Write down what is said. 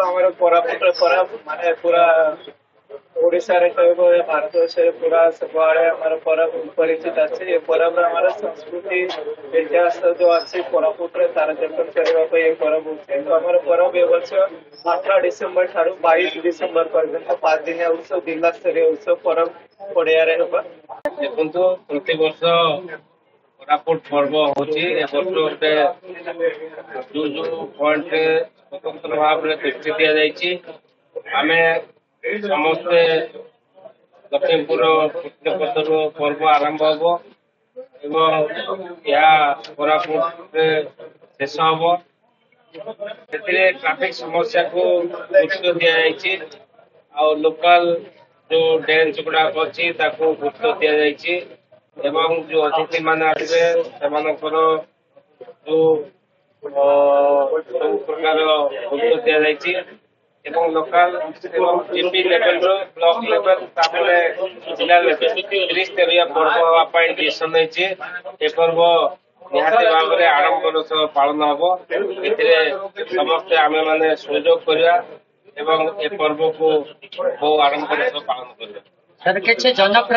ଆମର କୋରାପୁଟ ମାନେ ପୁରା ओडिशा रे कहबो भारत से पूरा सबआड़े हमारा पर्व परिचित अच्छे ये पर्व हमारा संस्कृति इतिहास जो अच्छी कोरापुट रे तार जतन करबा पे ये पर्व होते तो हमारा पर्व ए वर्ष 18 डिसेंबर ठारू 22 डिसेंबर पर्यंत 5 दिन उत्सव जिला स्तरीय उत्सव पर्व पड़िया रे होबा देखंतु प्रति वर्ष कोरापुट पर्व होची ए वर्ष गोटे जो पॉइंट स्वतंत्र भाव रे दृष्टि दिया जायछि आमे समस्ते लक्ष्मीपुर कृष्णपदर पर्व आरंभ हब एवं कोरापुट शेष हब से ट्राफिक समस्या को गुरुत्व दि जायछि आ लोकल जो डांस गुड़ा अच्छी गुरुत्व दि जायछि एवं जो अतिथि मान आसबे सेमानकर जो सब प्रकार गुरुत्व दि जायछि एवं लोकल एवं जीपी लेवल रो ब्लॉक लेवल तापले जिला लेवल त्रिस्तरीय पर्व हवाई डिसीजन होइछि ए पर्व निहाती भाव में आडंबर सह पालन हबो एथिरे समस्त आमे माने सहयोग करिया एवं ए पर्व को बहु आडंबर सह पालन करिया सर किछि जन